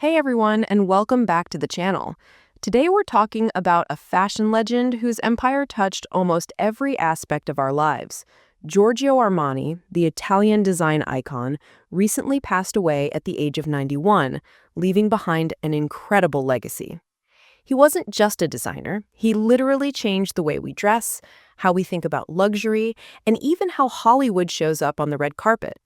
Hey everyone, and welcome back to the channel. Today we're talking about a fashion legend whose empire touched almost every aspect of our lives. Giorgio Armani, the Italian design icon, recently passed away at the age of 91, leaving behind an incredible legacy. He wasn't just a designer, he literally changed the way we dress, how we think about luxury, and even how Hollywood shows up on the red carpet.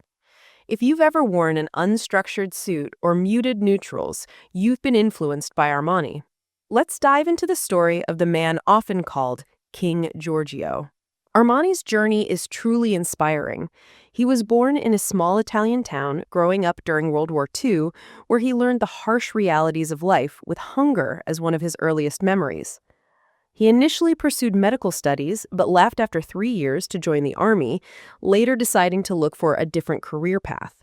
If you've ever worn an unstructured suit or muted neutrals, you've been influenced by Armani. Let's dive into the story of the man often called King Giorgio. Armani's journey is truly inspiring. He was born in a small Italian town, growing up during World War II, where he learned the harsh realities of life with hunger as one of his earliest memories. He initially pursued medical studies, but left after 3 years to join the army, later deciding to look for a different career path.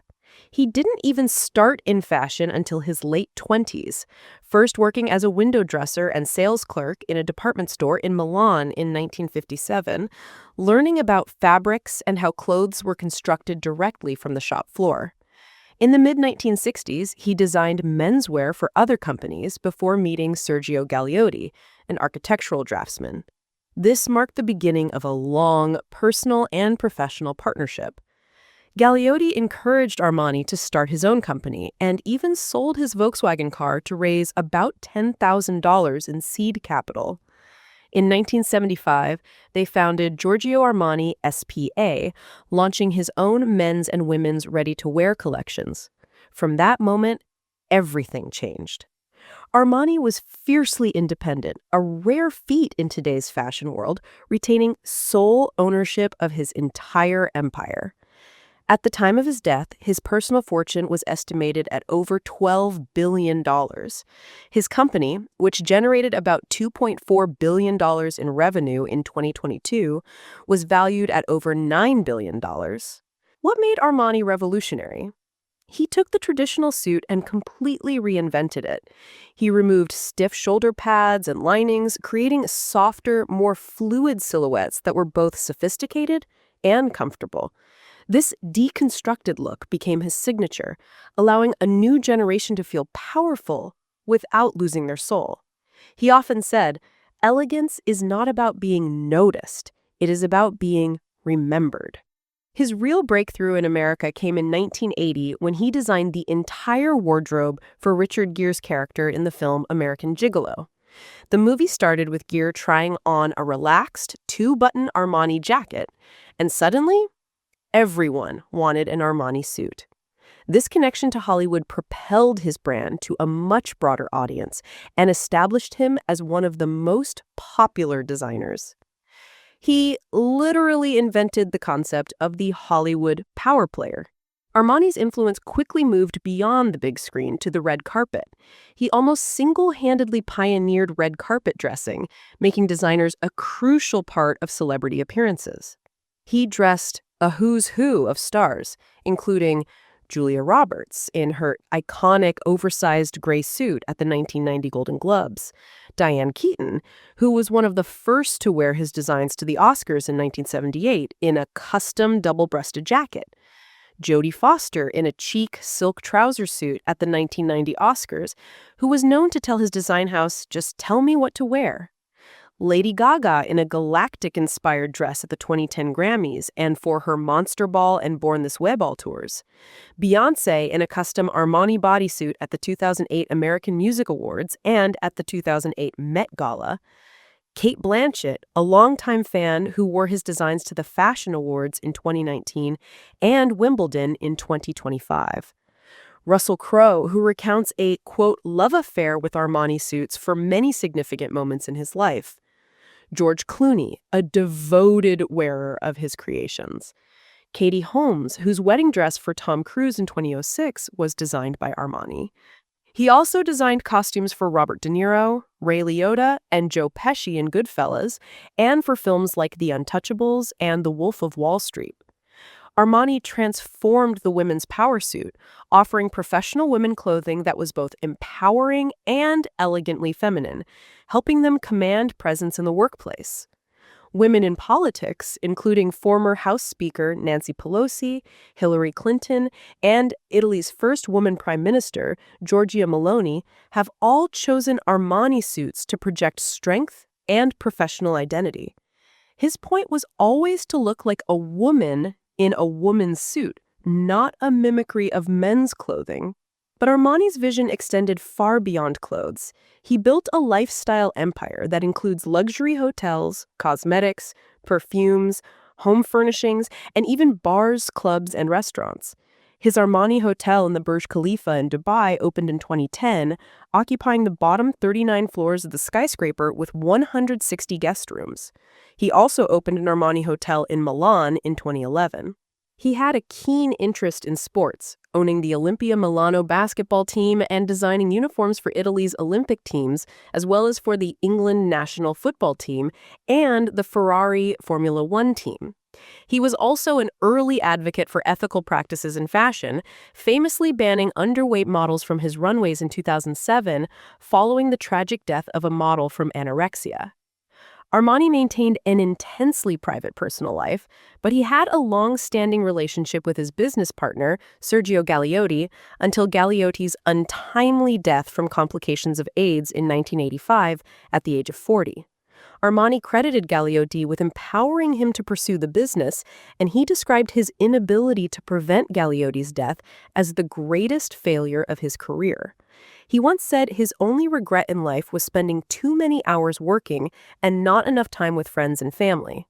He didn't even start in fashion until his late 20s, first working as a window dresser and sales clerk in a department store in Milan in 1957, learning about fabrics and how clothes were constructed directly from the shop floor. In the mid-1960s, he designed menswear for other companies before meeting Sergio Galliotti, an architectural draftsman. This marked the beginning of a long, personal and professional partnership. Galliotti encouraged Armani to start his own company and even sold his Volkswagen car to raise about $10,000 in seed capital. In 1975, they founded Giorgio Armani S.p.A., launching his own men's and women's ready-to-wear collections. From that moment, everything changed. Armani was fiercely independent, a rare feat in today's fashion world, retaining sole ownership of his entire empire. At the time of his death, his personal fortune was estimated at over $12 billion. His company, which generated about $2.4 billion in revenue in 2022, was valued at over $9 billion. What made Armani revolutionary? He took the traditional suit and completely reinvented it. He removed stiff shoulder pads and linings, creating softer, more fluid silhouettes that were both sophisticated and comfortable. This deconstructed look became his signature, allowing a new generation to feel powerful without losing their soul. He often said, "Elegance is not about being noticed, it is about being remembered." His real breakthrough in America came in 1980 when he designed the entire wardrobe for Richard Gere's character in the film American Gigolo. The movie started with Gere trying on a relaxed, two-button Armani jacket, and suddenly, everyone wanted an Armani suit. This connection to Hollywood propelled his brand to a much broader audience and established him as one of the most popular designers. He literally invented the concept of the Hollywood power player. Armani's influence quickly moved beyond the big screen to the red carpet. He almost single-handedly pioneered red carpet dressing, making designers a crucial part of celebrity appearances. He dressed a who's who of stars, including Julia Roberts in her iconic oversized gray suit at the 1990 Golden Globes, Diane Keaton, who was one of the first to wear his designs to the Oscars in 1978 in a custom double-breasted jacket, Jodie Foster in a chic silk trouser suit at the 1990 Oscars, who was known to tell his design house, "Just tell me what to wear." Lady Gaga in a galactic-inspired dress at the 2010 Grammys and for her Monster Ball and Born This Way Ball tours. Beyoncé in a custom Armani bodysuit at the 2008 American Music Awards and at the 2008 Met Gala. Cate Blanchett, a longtime fan who wore his designs to the Fashion Awards in 2019 and Wimbledon in 2025. Russell Crowe, who recounts a, quote, love affair with Armani suits for many significant moments in his life. George Clooney, a devoted wearer of his creations. Katie Holmes, whose wedding dress for Tom Cruise in 2006 was designed by Armani. He also designed costumes for Robert De Niro, Ray Liotta, and Joe Pesci in Goodfellas, and for films like The Untouchables and The Wolf of Wall Street. Armani transformed the women's power suit, offering professional women clothing that was both empowering and elegantly feminine, helping them command presence in the workplace. Women in politics, including former House Speaker Nancy Pelosi, Hillary Clinton, and Italy's first woman prime minister, Giorgia Meloni, have all chosen Armani suits to project strength and professional identity. His point was always to look like a woman in a woman's suit, not a mimicry of men's clothing. But Armani's vision extended far beyond clothes. He built a lifestyle empire that includes luxury hotels, cosmetics, perfumes, home furnishings, and even bars, clubs, and restaurants. His Armani Hotel in the Burj Khalifa in Dubai opened in 2010, occupying the bottom 39 floors of the skyscraper with 160 guest rooms. He also opened an Armani Hotel in Milan in 2011. He had a keen interest in sports, owning the Olimpia Milano basketball team and designing uniforms for Italy's Olympic teams, as well as for the England national football team and the Ferrari Formula One team. He was also an early advocate for ethical practices in fashion, famously banning underweight models from his runways in 2007 following the tragic death of a model from anorexia. Armani maintained an intensely private personal life, but he had a long-standing relationship with his business partner, Sergio Galliotti, until Galliotti's untimely death from complications of AIDS in 1985 at the age of 40. Armani credited Galliotti with empowering him to pursue the business, and he described his inability to prevent Galliotti's death as the greatest failure of his career. He once said his only regret in life was spending too many hours working and not enough time with friends and family.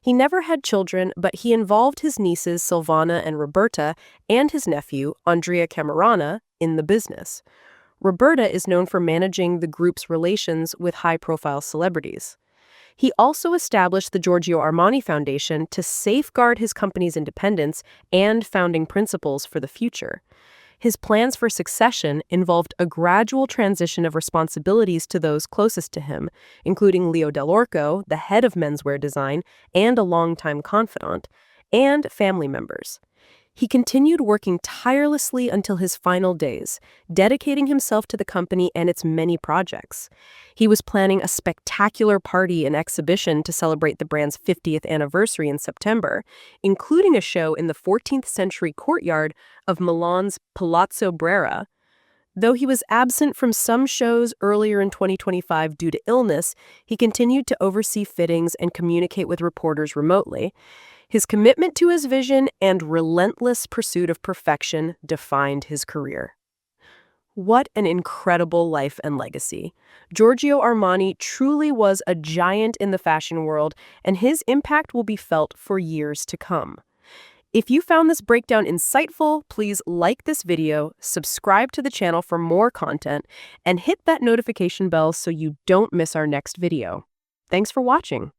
He never had children, but he involved his nieces Silvana and Roberta and his nephew, Andrea Camerana, in the business. Roberta is known for managing the group's relations with high-profile celebrities. He also established the Giorgio Armani Foundation to safeguard his company's independence and founding principles for the future. His plans for succession involved a gradual transition of responsibilities to those closest to him, including Leo Dell'Orco, the head of menswear design and a longtime confidant, and family members. He continued working tirelessly until his final days, dedicating himself to the company and its many projects. He was planning a spectacular party and exhibition to celebrate the brand's 50th anniversary in September, including a show in the 14th century courtyard of Milan's Palazzo Brera. Though he was absent from some shows earlier in 2025 due to illness, he continued to oversee fittings and communicate with reporters remotely. His commitment to his vision and relentless pursuit of perfection defined his career. What an incredible life and legacy. Giorgio Armani truly was a giant in the fashion world, and his impact will be felt for years to come. If you found this breakdown insightful, please like this video, subscribe to the channel for more content, and hit that notification bell so you don't miss our next video. Thanks for watching.